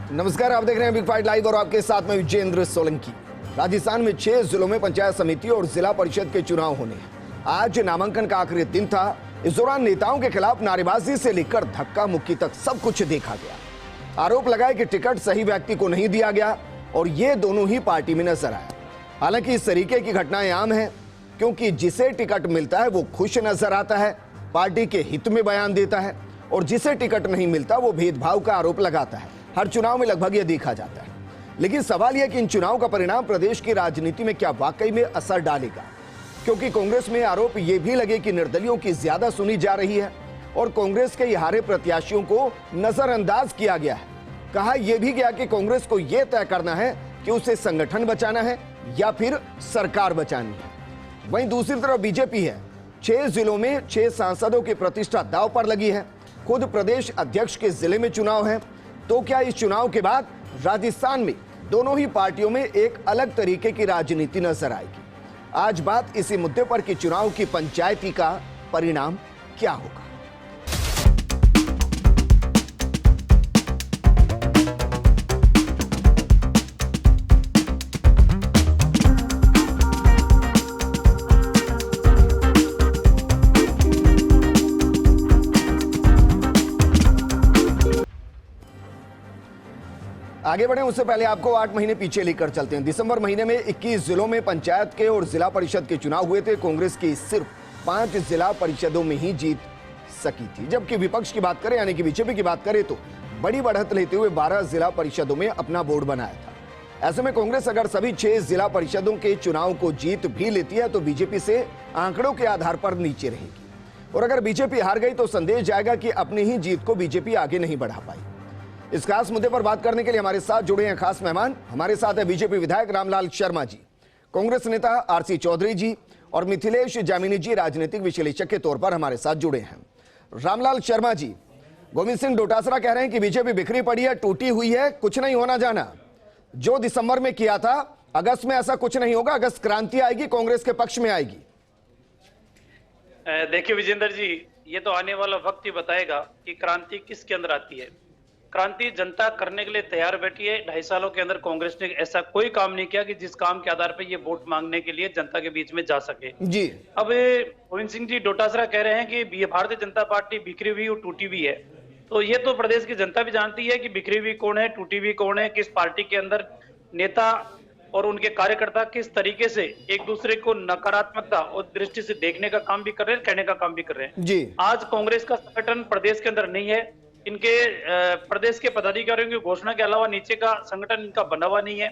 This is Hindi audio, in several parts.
नमस्कार, आप देख रहे हैं बिग फाइट लाइव और आपके साथ में विजेंद्र सोलंकी। राजस्थान में 6 जिलों में पंचायत समिति और जिला परिषद के चुनाव होने हैं। आज नामांकन का आखिरी दिन था। इस दौरान नेताओं के खिलाफ नारेबाजी से लेकर धक्का मुक्की तक सब कुछ देखा गया। आरोप लगाए कि टिकट सही व्यक्ति को नहीं दिया गया और ये दोनों ही पार्टी में नजर आया। हालांकि इस तरीके की घटनाएं आम है, क्योंकि जिसे टिकट मिलता है वो खुश नजर आता है, पार्टी के हित में बयान देता है, और जिसे टिकट नहीं मिलता वो भेदभाव का आरोप लगाता है। हर चुनाव में लगभग यह देखा जाता है। लेकिन सवाल यह कि इन चुनाव का परिणाम प्रदेश की राजनीति में क्या वाकई में असर डालेगा, क्योंकि कांग्रेस में आरोप ये भी लगे कि निर्दलियों की ज्यादा सुनी जा रही है और कांग्रेस के हारे प्रत्याशियों को नजरअंदाज किया गया है। कहा यह भी गया कि कांग्रेस को यह तय करना है कि उसे संगठन बचाना है या फिर सरकार बचानी है। वहीं दूसरी तरफ बीजेपी है। 6 जिलों में 6 सांसदों की प्रतिष्ठा दांव पर लगी है। खुद प्रदेश अध्यक्ष के जिले में चुनाव है। तो क्या इस चुनाव के बाद राजस्थान में दोनों ही पार्टियों में एक अलग तरीके की राजनीति नजर आएगी? आज बात इसी मुद्दे पर कि चुनाव की पंचायती का परिणाम क्या होगा। आगे बढ़े उससे पहले आपको 8 महीने पीछे लेकर चलते हैं। दिसंबर महीने में 21 जिलों में पंचायत के और जिला परिषद के चुनाव हुए थे। कांग्रेस की सिर्फ 5 जिला परिषदों में ही जीत सकी थी, जबकि विपक्ष की बात करें यानी कि बीजेपी की बात करें तो बड़ी बढ़त लेते हुए 12 जिला परिषदों में अपना बोर्ड बनाया था। ऐसे में कांग्रेस अगर सभी 6 जिला परिषदों के चुनाव को जीत भी लेती है तो बीजेपी से आंकड़ों के आधार पर नीचे रहेगी, और अगर बीजेपी हार गई तो संदेश जाएगा कि अपनी ही जीत को बीजेपी आगे नहीं बढ़ा पाई। इस खास मुद्दे पर बात करने के लिए हमारे साथ जुड़े हैं खास मेहमान। हमारे साथ है बीजेपी विधायक रामलाल शर्मा जी, कांग्रेस नेता आरसी चौधरी जी और मिथिलेश जामिनी जी राजनीतिक विश्लेषक के तौर पर हमारे साथ जुड़े हैं। रामलाल शर्मा जी, गोविंद सिंह डोटासरा कह रहे हैं कि बीजेपी बिखरी पड़ी है, टूटी हुई है, कुछ नहीं होना जाना। जो दिसंबर में किया था अगस्त में ऐसा कुछ नहीं होगा। अगस्त क्रांति आएगी, कांग्रेस के पक्ष में आएगी। देखिए विजेंद्र जी, ये तो आने वाला वक्त ही बताएगा कि क्रांति किसके अंदर आती है। क्रांति जनता करने के लिए तैयार बैठी है। 2.5 सालों के अंदर कांग्रेस ने ऐसा कोई काम नहीं किया कि जिस काम के आधार पर ये वोट मांगने के लिए जनता के बीच में जा सके जी। अब गोविंद सिंह जी डोटासरा कह रहे हैं कि ये भारतीय जनता पार्टी बिखरी हुई और टूटी हुई है, तो ये तो प्रदेश की जनता भी जानती है कि बिखरी हुई कौन है, टूटी हुई कौन है, किस पार्टी के अंदर नेता और उनके कार्यकर्ता किस तरीके से एक दूसरे को नकारात्मकता और दृष्टि से देखने का काम भी कर रहे हैं, कहने का काम भी कर रहे हैं जी। आज कांग्रेस का संगठन प्रदेश के अंदर नहीं है। इनके प्रदेश के पदाधिकारियों की घोषणा के अलावा नीचे का संगठन इनका बना हुआ नहीं है।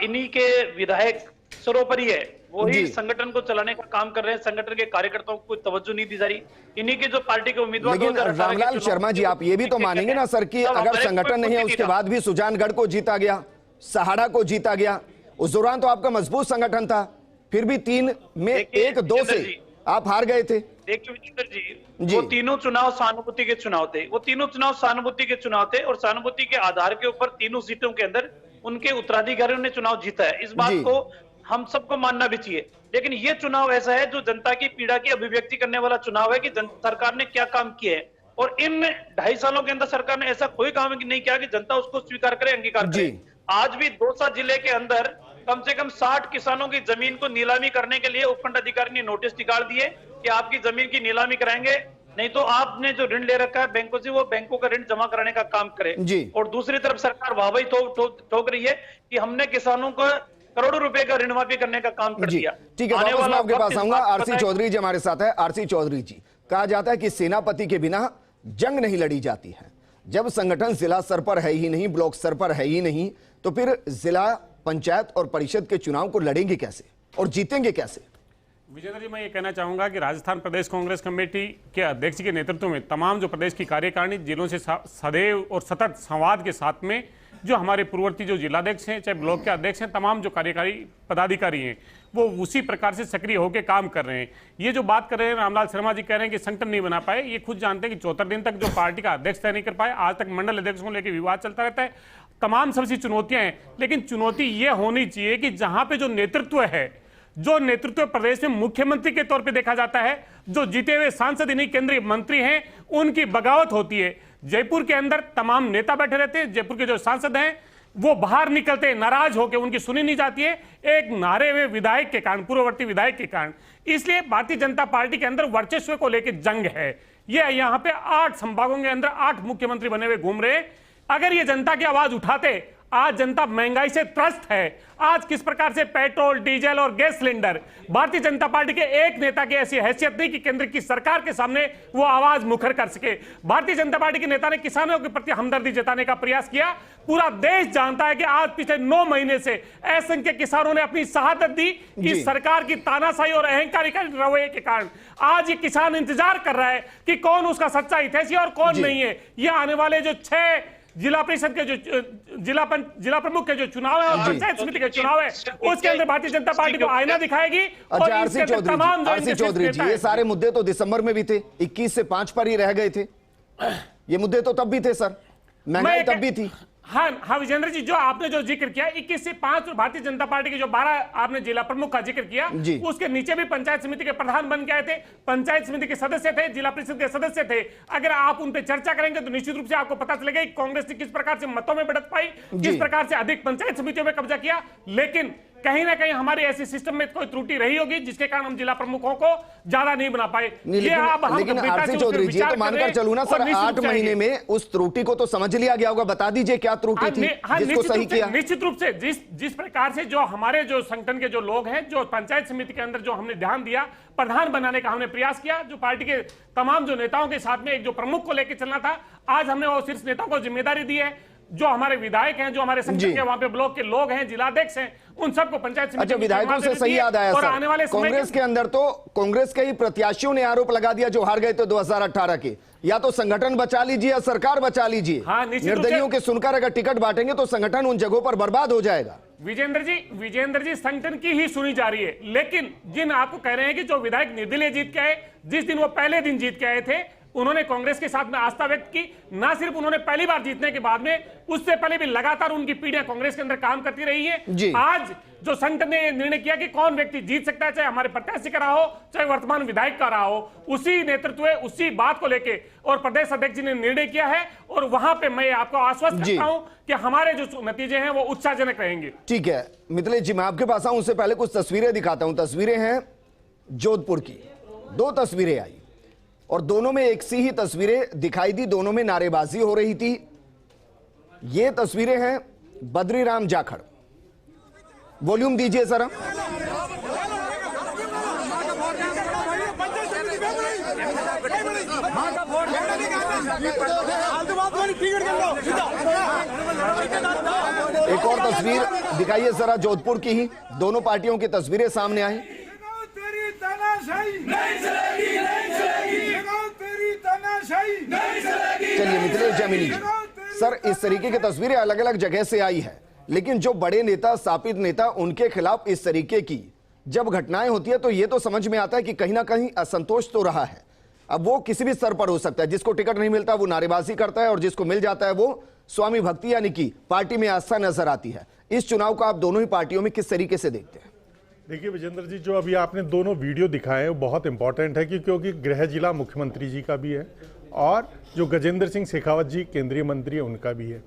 इन्हीं के विधायक सर्वोपरि है, वही संगठन को चलाने का काम कर रहे हैं। संगठन के कार्यकर्ताओं को कोई तवज्जो नहीं दी जा रही। इन्हीं के जो पार्टी के उम्मीदवार। लेकिन रामलाल शर्मा जी, आप ये भी तो मानेंगे ना सर कि अगर संगठन नहीं है उसके बाद भी सुजानगढ़ को जीता गया, सहाड़ा को जीता गया, उस दौरान तो आपका मजबूत संगठन था, फिर भी 3 में 1-2 से आप हार गए थे। देखिए विजेंद्र जी, वो तीनों चुनाव सहानुभूति के चुनाव थे। वो तीनों चुनाव सहानुभूति के चुनाव थे और सहानुभूति के आधार के ऊपर तीनों सीटों के अंदर उनके उत्तराधिकारियों ने चुनाव जीता है। इस बात को हम सबको मानना भी चाहिए। लेकिन ये चुनाव ऐसा है जो जनता की पीड़ा की अभिव्यक्ति करने वाला चुनाव है कि सरकार ने क्या काम किए है, और इन 2.5 सालों के अंदर सरकार ने ऐसा कोई काम नहीं किया कि जनता उसको स्वीकार करे, अंगीकार करे। आज भी दौसा जिले के अंदर कम से कम 60 किसानों की जमीन को नीलामी करने के लिए उपखंड अधिकारी ने नोटिस निकाल दिए कि आपकी जमीन की नीलामी कराएंगे, नहीं तो आपने जो ऋण ले रखा है बैंकों से वो बैंकों का ऋण जमा कराने का काम करे। और दूसरी तरफ सरकार वाहवाही ठोक रही है कि हमने किसानों को करोड़ों रुपए का ऋण माफी करने का काम कर दिया। ठीक है, वापस मैं आपके पास आऊंगा। आरसी चौधरी जी हमारे साथ है। आरसी चौधरी जी, कहा जाता है कि सेनापति के बिना जंग नहीं लड़ी जाती है। जब संगठन जिला स्तर पर है ही नहीं, ब्लॉक स्तर पर है ही नहीं, तो फिर जिला पंचायत और परिषद के चुनाव को लड़ेंगे कैसे और जीतेंगे कैसे? विजेंद्र जी, मैं ये कहना चाहूंगा कि राजस्थान प्रदेश कांग्रेस कमेटी के अध्यक्ष के नेतृत्व में तमाम जो प्रदेश की कार्यकारिणी जिलों से सदैव और सतत संवाद के साथ में जो हमारे पूर्ववर्ती जो जिलाध्यक्ष हैं, चाहे ब्लॉक के अध्यक्ष हैं, तमाम जो कार्यकारी पदाधिकारी हैं, वो उसी प्रकार से सक्रिय होकर काम कर रहे हैं। ये जो बात कर रहे हैं रामलाल शर्मा जी, कह रहे हैं कि संगठन नहीं बना पाए, ये खुद जानते हैं कि 74 दिन तक जो पार्टी का अध्यक्ष तय नहीं कर पाए। आज तक मंडल अध्यक्षों को लेकर विवाद चलता रहता है। तमाम सबसी चुनौतियां हैं, लेकिन चुनौती ये होनी चाहिए कि जहां पे जो नेतृत्व है, जो नेतृत्व प्रदेश में मुख्यमंत्री के तौर पे देखा जाता है, जो जीते हुए सांसद इन्हीं केंद्रीय मंत्री हैं, उनकी बगावत होती है। जयपुर के अंदर तमाम नेता बैठे रहते हैं, जयपुर के जो सांसद हैं वो बाहर निकलते हैं नाराज होकर, उनकी सुनी नहीं जाती है एक नारे हुए विधायक के कारण, पूर्ववर्ती विधायक के कारण। इसलिए भारतीय जनता पार्टी के अंदर वर्चस्व को लेकर जंग है। ये यहाँ पे 8 संभागों के अंदर 8 मुख्यमंत्री बने हुए घूम रहे। अगर ये जनता की आवाज उठाते, आज जनता महंगाई से त्रस्त है। आज किस प्रकार से पेट्रोल, डीजल और gas cylinder, Bharatiya Janata party के एक नेता की ऐसी हैसियत नहीं कि केंद्र की सरकार के सामने वो आवाज मुखर कर सके। भारतीय जनता पार्टी के नेता ने किसानों के प्रति हमदर्दी जताने का प्रयास किया। पूरा देश जानता है कि आज पिछले 9 महीने से असंख्य किसानों ने अपनी शहादत दी इस सरकार की तानाशाही और अहंकारी रवैये के कारण। आज ये किसान इंतजार कर रहा है कि कौन उसका सच्चा हितैषी और कौन नहीं है। ये आने वाले जो 6 जिला परिषद के जो जिला प्रमुख के जो चुनाव है और पंचायत समिति के चुनाव है, उसके अंदर भारतीय जनता पार्टी को आईना दिखाएगी। अच्छा, आरसी चौधरी जी, ये सारे मुद्दे तो दिसंबर में भी थे, 21 से 5 पर ही रह गए थे। ये मुद्दे तो तब भी थे सर, महंगाई तब भी थी। हाँ विजेंद्र जी, जो आपने जो जिक्र किया 21 से 5 और भारतीय जनता पार्टी के जो 12 आपने जिला प्रमुख का जिक्र किया, उसके नीचे भी पंचायत समिति के प्रधान बन के आए थे, पंचायत समिति के सदस्य थे, जिला परिषद के सदस्य थे। अगर आप उन पे चर्चा करेंगे तो निश्चित रूप से आपको पता चलेगा कि कांग्रेस ने किस प्रकार से मतों में बढ़त पाई, किस प्रकार से अधिक पंचायत समितियों में कब्जा किया। लेकिन कहीं ना कहीं हमारे ऐसे सिस्टम में कोई त्रुटि रही होगी जिसके कारण हम जिला प्रमुखों को ज्यादा नहीं बना पाए। लेकिन आरसी चौधरी जी, तो मानकर चलूं ना सर, 8 महीने में उस त्रुटि को तो समझ लिया गया होगा। बता दीजिए क्या त्रुटि थी जिसको सही किया। निश्चित रूप से जिस प्रकार से जो हमारे जो संगठन के जो लोग हैं, जो पंचायत समिति के अंदर जो हमने ध्यान दिया, प्रधान बनाने का हमने प्रयास किया, जो पार्टी के तमाम जो नेताओं के साथ में एक जो प्रमुख को लेकर चलना था, आज हमने वो शीर्ष नेताओं को जिम्मेदारी दी है। जो हमारे विधायक हैं, जो हमारे संगठन के वहां पे ब्लॉक के लोग हैं, जिलाध्यक्ष हैं, उन सबको पंचायत समिति। अच्छा, विधायकों से सही याद आया सर, आने वाले कांग्रेस के अंदर तो कांग्रेस के ही प्रत्याशियों ने आरोप लगा दिया जो हार गए थे 2018 के, या तो संगठन बचा लीजिए या सरकार बचा लीजिए। हाँ, निर्दलियों के सुनकर अगर टिकट बांटेंगे तो संगठन उन जगहों पर बर्बाद हो जाएगा। विजेंद्र जी संगठन की ही सुनी जा रही है, लेकिन जिन आपको कह रहे हैं कि जो विधायक निर्दलीय जीत के आए, जिस दिन वो पहले दिन जीत के आए थे, उन्होंने कांग्रेस के साथ में आस्था व्यक्त की। ना सिर्फ उन्होंने पहली बार जीतने के बाद में, उससे पहले भी लगातार उनकी पीढ़ियां कांग्रेस के अंदर काम करती रही है। आज जो संगठन ने निर्णय किया कि कौन व्यक्ति जीत सकता है, चाहे हमारे प्रत्याशी का रहा हो, चाहे वर्तमान विधायक का रहा हो, उसी नेतृत्व उसी बात को लेके और प्रदेश अध्यक्ष जी ने निर्णय किया है। और वहां पे मैं आपको आश्वस्त करता हूं कि हमारे जो नतीजे हैं वो उत्साहजनक रहेंगे। ठीक है मिथिलेश जी, मैं आपके पास आऊं उससे पहले कुछ तस्वीरें दिखाता हूं। तस्वीरें हैं जोधपुर की, 2 तस्वीरें आई और दोनों में एक सी ही तस्वीरें दिखाई दी, दोनों में नारेबाजी हो रही थी। ये तस्वीरें हैं बद्रीराम जाखड़, वॉल्यूम दीजिए जरा। एक और तस्वीर दिखाइए जरा जोधपुर की ही, दोनों पार्टियों की तस्वीरें सामने आई। चलिए मिथिलेश जामिनी जी, सर इस तरीके की तस्वीरें अलग अलग जगह से आई है, लेकिन जो बड़े नेता, स्थापित नेता, उनके खिलाफ इस तरीके की जब घटनाएं होती है तो ये तो समझ में आता है कि कहीं ना कहीं असंतोष तो रहा है। अब वो किसी भी स्तर पर हो सकता है, जिसको टिकट नहीं मिलता वो नारेबाजी करता है और जिसको मिल जाता है वो स्वामी भक्ति यानी कि पार्टी में आस्था नजर आती है। इस चुनाव को आप दोनों ही पार्टियों में किस तरीके से देखते हैं? देखिए विजेंद्र जी, जो अभी आपने दोनों वीडियो दिखाए वो बहुत इंपॉर्टेंट है क्योंकि गृह जिला मुख्यमंत्री जी का भी है और जो गजेंद्र सिंह शेखावत जी केंद्रीय मंत्री है उनका भी है।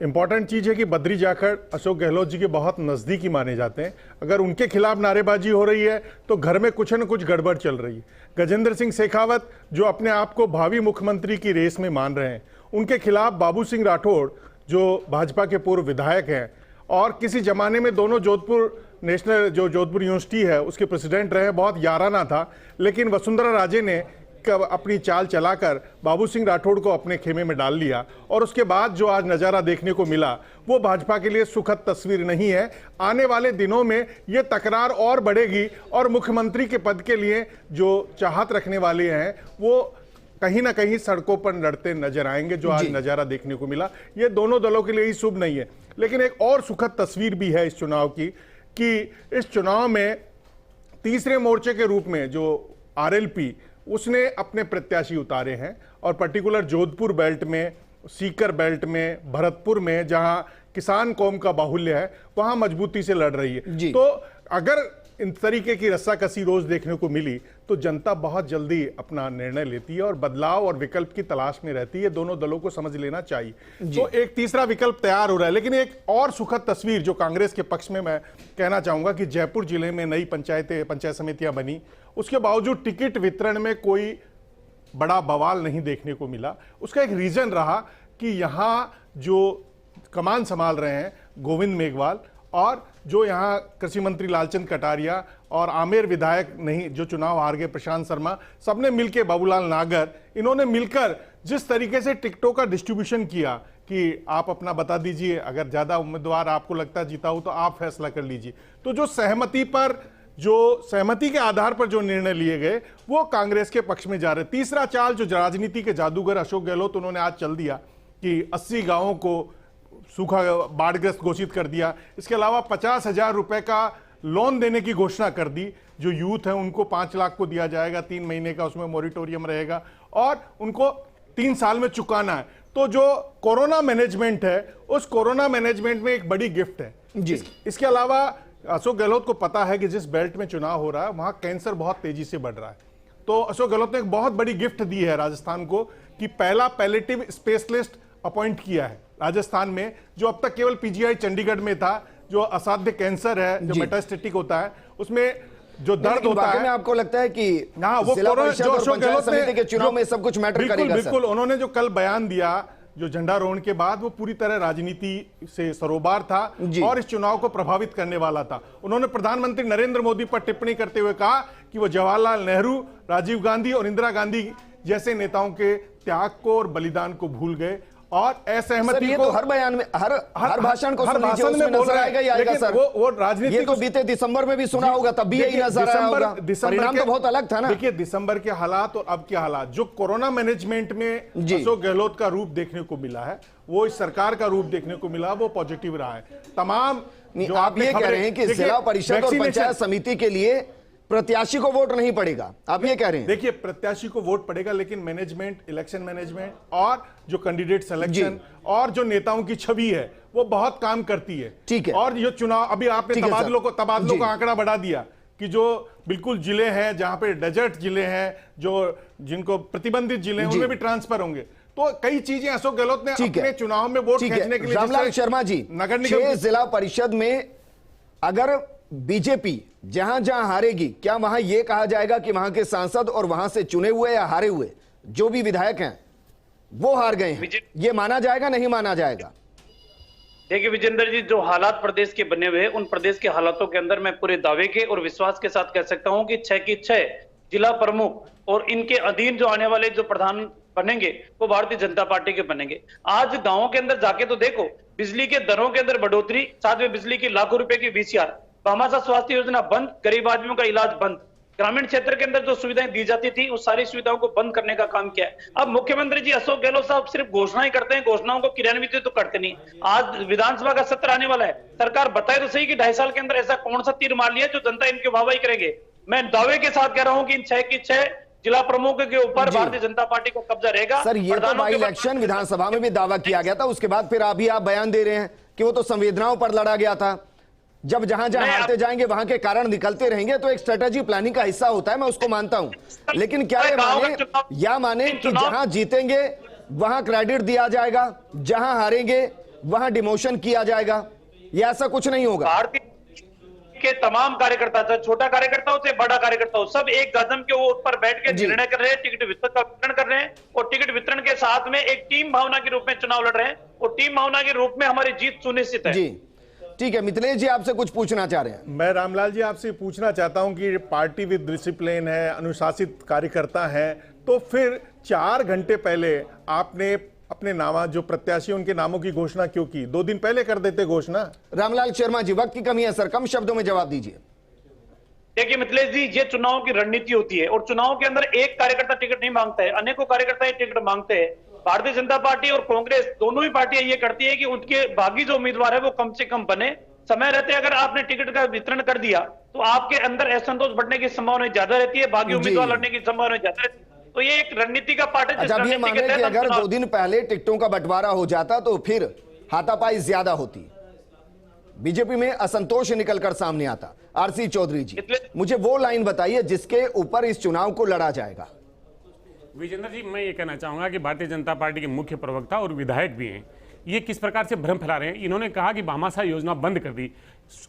इंपॉर्टेंट चीज़ है कि बद्री जाखड़ अशोक गहलोत जी के बहुत नज़दीकी माने जाते हैं। अगर उनके खिलाफ नारेबाजी हो रही है तो घर में कुछ न कुछ गड़बड़ चल रही है। गजेंद्र सिंह शेखावत जो अपने आप को भावी मुख्यमंत्री की रेस में मान रहे हैं, उनके खिलाफ बाबू सिंह राठौड़ जो भाजपा के पूर्व विधायक हैं और किसी जमाने में दोनों जोधपुर नेशनल जो जोधपुर यूनिवर्सिटी है उसके प्रेसिडेंट रहे, बहुत याराना था, लेकिन वसुंधरा राजे ने अपनी चाल चलाकर बाबू सिंह राठौड़ को अपने खेमे में डाल लिया और उसके बाद जो आज नज़ारा देखने को मिला वो भाजपा के लिए सुखद तस्वीर नहीं है। आने वाले दिनों में ये तकरार और बढ़ेगी और मुख्यमंत्री के पद के लिए जो चाहत रखने वाले हैं वो कहीं ना कहीं सड़कों पर लड़ते नजर आएंगे। जो आज नज़ारा देखने को मिला ये दोनों दलों के लिए ही शुभ नहीं है। लेकिन एक और सुखद तस्वीर भी है इस चुनाव की कि इस चुनाव में तीसरे मोर्चे के रूप में जो आरएलपी उसने अपने प्रत्याशी उतारे हैं और पर्टिकुलर जोधपुर बेल्ट में, सीकर बेल्ट में, भरतपुर में जहां किसान कौम का बाहुल्य है वहां मजबूती से लड़ रही है। तो अगर इन तरीके की रस्साकसी रोज देखने को मिली तो तो जनता बहुत जल्दी अपना निर्णय लेती है और बदलाव और विकल्प की तलाश में रहती है। दोनों दलों को समझ लेना चाहिए। तो एक तीसरा विकल्प तैयार हो रहा है। लेकिन एक और सुखद तस्वीर जो कांग्रेस के पक्ष में मैं कहना चाहूंगा कि जयपुर जिले में नई पंचायत समितियां बनी, उसके बावजूद टिकट वितरण में कोई बड़ा बवाल नहीं देखने को मिला। उसका एक रीजन रहा कि यहां जो कमान संभाल रहे हैं गोविंद मेघवाल, और जो यहाँ कृषि मंत्री लालचंद कटारिया और आमेर विधायक नहीं जो चुनाव हार गए प्रशांत शर्मा, सबने मिलकर, बाबूलाल नागर, इन्होंने मिलकर जिस तरीके से टिकटों का डिस्ट्रीब्यूशन किया कि आप अपना बता दीजिए, अगर ज्यादा उम्मीदवार आपको लगता है जीता हो तो आप फैसला कर लीजिए। तो जो सहमति के आधार पर जो निर्णय लिए गए वो कांग्रेस के पक्ष में जा रहे। तीसरा चाल जो राजनीति के जादूगर अशोक गहलोत उन्होंने आज चल दिया कि 80 गांवों को सूखा बाढ़ग्रस्त घोषित कर दिया। इसके अलावा 50,000 रुपए का लोन देने की घोषणा कर दी। जो यूथ है उनको 5 लाख को दिया जाएगा, 3 महीने का उसमें मोरिटोरियम रहेगा और उनको 3 साल में चुकाना है। तो जो कोरोना मैनेजमेंट है उस कोरोना मैनेजमेंट में एक बड़ी गिफ्ट है जी। इसके अलावा अशोक गहलोत को पता है कि जिस बेल्ट में चुनाव हो रहा है वहां कैंसर बहुत तेजी से बढ़ रहा है। तो अशोक गहलोत ने एक बहुत बड़ी गिफ्ट दी है राजस्थान को कि पहला पैलेटिव स्पेशलिस्ट अपॉइंट किया है राजस्थान में, जो अब तक केवल पीजीआई चंडीगढ़ में था। जो असाध्य कैंसर है जो मेटास्टेटिक होता है उसमें जो दर्द होता है, आपको लगता है कि वो जिला परिषद और पंचायत समिति के चुनाव में सब कुछ मैटर करेगा? बिल्कुल। उन्होंने जो कल बयान दिया जो झंडारोहण के बाद, वो पूरी तरह राजनीति से सरोबार था और इस चुनाव को प्रभावित करने वाला था। उन्होंने प्रधानमंत्री नरेंद्र मोदी पर टिप्पणी करते हुए कहा कि वो जवाहरलाल नेहरू, राजीव गांधी और इंदिरा गांधी जैसे नेताओं के त्याग को और बलिदान को भूल गए और असहमति को तो हर बयान में, हर भाषण को हर भाषण में बोल रहा है। लेकिन सर वो राजनीति ये तो बीते दिसंबर में भी सुना होगा, तब भी यही नजर आया होगा। परिणाम तो बहुत अलग था ना। देखिए दिसंबर के हालात और अब के हालात, जो कोरोना मैनेजमेंट में अशोक गहलोत का रूप देखने को मिला है, वो इस सरकार का रूप देखने को मिला, वो पॉजिटिव रहा है। तमाम जो आप ये कह रहे हैं कि जिला परिषद और पंचायत समिति के लिए प्रत्याशी को वोट नहीं पड़ेगा, आप ये कह रहे हैं? देखिए प्रत्याशी को वोट पड़ेगा, लेकिन मैनेजमेंट, इलेक्शन मैनेजमेंट और जो कैंडिडेट सिलेक्शन और जो नेताओं की छवि है वो बहुत काम करती है। ठीक है। और ये चुनाव अभी आपने तबादलों का आंकड़ा बढ़ा दिया कि जो बिल्कुल जिले हैं जहां पे डेजर्ट जिले हैं, जो जिनको प्रतिबंधित जिले हैं उनमें भी ट्रांसफर होंगे। तो कई चीजें अशोक गहलोत ने अपने चुनाव में वोट खींचने के लिए, रामलाल शर्मा जी, नगर निगम जिला परिषद में अगर बीजेपी जहां जहां हारेगी, क्या वहां यह कहा जाएगा कि वहां के सांसद और वहां से चुने हुए या हारे हुए जो भी विधायक हैं वो हार गए हैं? ये माना जाएगा, नहीं माना जाएगा? देखिए विजेंद्र जी, जो हालात प्रदेश के बने हुए हैं उन प्रदेश के हालातों के अंदर मैं पूरे दावे के और विश्वास के साथ कह सकता हूं कि 6 की 6 जिला प्रमुख और इनके अधीन जो आने वाले जो प्रधान बनेंगे वो भारतीय जनता पार्टी के बनेंगे। आज गांवों के अंदर जाके तो देखो, बिजली के दरों के अंदर बढ़ोतरी, साथ में बिजली की लाखों रुपए की VCR, भामाशाह स्वास्थ्य योजना बंद, गरीब आदमियों का इलाज बंद, ग्रामीण क्षेत्र के अंदर जो सुविधाएं दी जाती थी उस सारी सुविधाओं को बंद करने का काम किया है। अब मुख्यमंत्री जी अशोक गहलोत साहब सिर्फ घोषणाएं करते हैं, घोषणाओं को क्रियान्वित तो करते नहीं। आज विधानसभा का सत्र आने वाला है, सरकार बताए तो सही कि 2.5 साल के अंदर ऐसा कौन सा तीर मार लिया जो जनता इनकी वाहवाही करेंगे। मैं दावे के साथ कह रहा हूं कि इन 6 की 6 जिला प्रमुखों के ऊपर भारतीय जनता पार्टी का कब्जा रहेगा। सर ये तो बाई इलेक्शन विधानसभा में भी दावा किया गया था, उसके बाद फिर अभी आप बयान दे रहे हैं कि वो तो संवेदनाओं पर लड़ा गया था। जब जहां जहां हारते जाएंगे वहां के कारण निकलते रहेंगे, तो एक स्ट्रेटेजी प्लानिंग का हिस्सा होता है, मैं उसको मानता हूं। लेकिन क्या ये माने कि जहां जीतेंगे वहां क्रेडिट दिया जाएगा, जहां हारेंगे वहां डिमोशन किया जाएगा, ये ऐसा कुछ नहीं होगा? भारतीय के तमाम कार्यकर्ता, चाहे छोटा कार्यकर्ता हो चाहे बड़ा कार्यकर्ता हो, सब एक कदम के ऊपर बैठ के निर्णय कर रहे हैं, टिकट वितरण कर रहे हैं और टिकट वितरण के साथ में एक टीम भावना के रूप में चुनाव लड़ रहे हैं और टीम भावना के रूप में हमारी जीत सुनिश्चित है। जी ठीक है। मिथिलेश जी आपसे कुछ पूछना चाह रहे हैं? मैं रामलाल जी आपसे पूछना चाहता हूं कि पार्टी विद डिसिप्लिन है, अनुशासित कार्यकर्ता है, तो फिर 4 घंटे पहले आपने अपने नाम जो प्रत्याशी उनके नामों की घोषणा क्यों की? 2 दिन पहले कर देते घोषणा। रामलाल शर्मा जी, वक्त की कमी है सर, कम शब्दों में जवाब दीजिए। देखिए मिथिलेश जी, ये चुनाव की रणनीति होती है और चुनाव के अंदर एक कार्यकर्ता टिकट नहीं मांगता है, अनेकों कार्यकर्ता टिकट मांगते हैं। भारतीय जनता पार्टी और कांग्रेस दोनों ही पार्टियां ये करती है कि उनके बागी जो उम्मीदवार है वो कम से कम बने। समय रहते अगर आपने टिकट का वितरण कर दिया तो आपके अंदर असंतोष बढ़ने की संभावना ज्यादा रहती है, बागी उम्मीदवार लड़ने की संभावना ज्यादा रहती है। तो ये एक रणनीति का पार्ट है। अच्छा, ये माने कि अगर 2 दिन पहले टिकटों का बंटवारा हो जाता तो फिर हाथापाई ज्यादा होती? बीजेपी में असंतोष निकलकर सामने आता। आरसी चौधरी जी, मुझे वो लाइन बताइए जिसके ऊपर इस चुनाव को लड़ा जाएगा। विजेंद्र जी, मैं ये कहना चाहूंगा कि भारतीय जनता पार्टी के मुख्य प्रवक्ता और विधायक भी हैं, ये किस प्रकार से भ्रम फैला रहे हैं। इन्होंने कहा कि भामाशाह योजना बंद कर दी।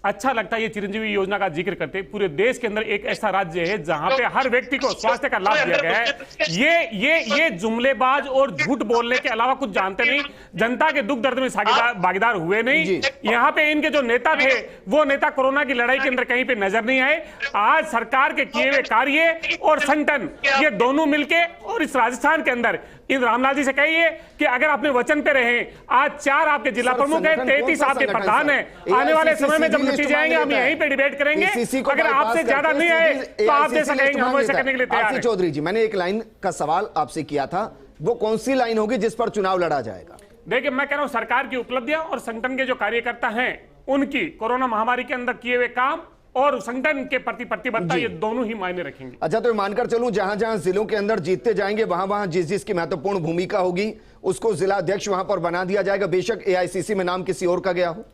अच्छा लगता है ये चिरंजीवी योजना का जिक्र करते। पूरे देश के अंदर एक ऐसा राज्य है जहां पे हर व्यक्ति को स्वास्थ्य का लाभ दिया गया है। ये जुमलेबाज और झूठ बोलने के अलावा कुछ जानते नहीं, जनता के दुख दर्द में भागीदार हुए नहीं। यहाँ पे इनके जो नेता थे वो नेता कोरोना की लड़ाई के अंदर कहीं पे नजर नहीं आए। आज सरकार के किए हुए कार्य और संगठन, ये दोनों मिलके, और इस राजस्थान के अंदर इन रामलाल जी से कहिए कि अगर अपने वचन पे रहे, आज 4 आपके जिला प्रमुख हैं, 33 आपके प्रधान हैं, आने वाले समय में जब नतीजे आएंगे हम यहीं पे डिबेट करेंगे। अगर आपसे ज्यादा नहीं आए तो आप दे सकेंगे, हम वैसे करने के लिए तैयार हैं। चौधरी जी, मैंने एक लाइन का सवाल आपसे किया था, वो कौन सी लाइन होगी जिस पर चुनाव लड़ा जाएगा? देखिए, मैं कह रहा हूं सरकार की उपलब्धियां और संगठन के जो कार्यकर्ता हैं उनकी कोरोना महामारी के अंदर किए हुए काम और संगठन के प्रति प्रतिबद्धता, ये दोनों ही मायने रखेंगे। अच्छा, तो मानकर चलूं जहां जहां जिलों के अंदर जीतते जाएंगे वहां वहां जिस जिसकी महत्वपूर्ण भूमिका होगी उसको जिला अध्यक्ष वहां पर बना दिया जाएगा, बेशक एआईसीसी में नाम किसी और का गया हो।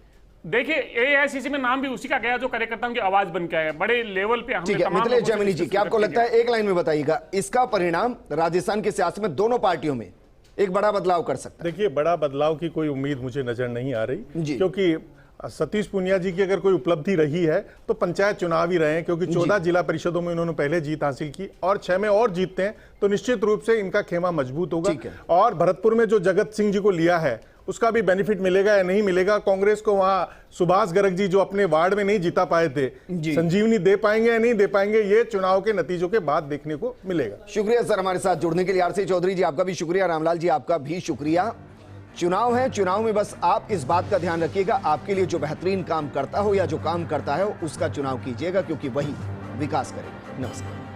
देखिए, एआईसीसी में नाम भी उसी का गया जो कार्यकर्ताओं की आवाज बन के आया। बड़े लेवल पे हमने तमाम मिथिलेश जैमिनी जी, क्या आपको लगता है, एक लाइन में बताइएगा, इसका परिणाम राजस्थान की सियासत में दोनों पार्टियों में एक बड़ा बदलाव कर सकता है? देखिए, बड़ा बदलाव की कोई उम्मीद मुझे नजर नहीं आ रही, क्योंकि सतीश पूनिया जी की अगर कोई उपलब्धि रही है तो पंचायत चुनाव ही रहे हैं, क्योंकि 14 जिला परिषदों में इन्होंने पहले जीत हासिल की और 6 में और जीतते हैं तो निश्चित रूप से इनका खेमा मजबूत होगा। और भरतपुर में जो जगत सिंह जी को लिया है उसका भी बेनिफिट मिलेगा या नहीं मिलेगा। कांग्रेस को वहां सुभाष गर्ग जी जो अपने वार्ड में नहीं जीता पाए थे, संजीवनी दे पाएंगे या नहीं दे पाएंगे, ये चुनाव के नतीजों के बाद देखने को मिलेगा। शुक्रिया सर हमारे साथ जुड़ने के लिए। आरसी चौधरी जी आपका भी शुक्रिया, रामलाल जी आपका भी शुक्रिया। चुनाव है, चुनाव में बस आप इस बात का ध्यान रखिएगा, आपके लिए जो बेहतरीन काम करता हो या जो काम करता है उसका चुनाव कीजिएगा, क्योंकि वही विकास करेगा। नमस्कार।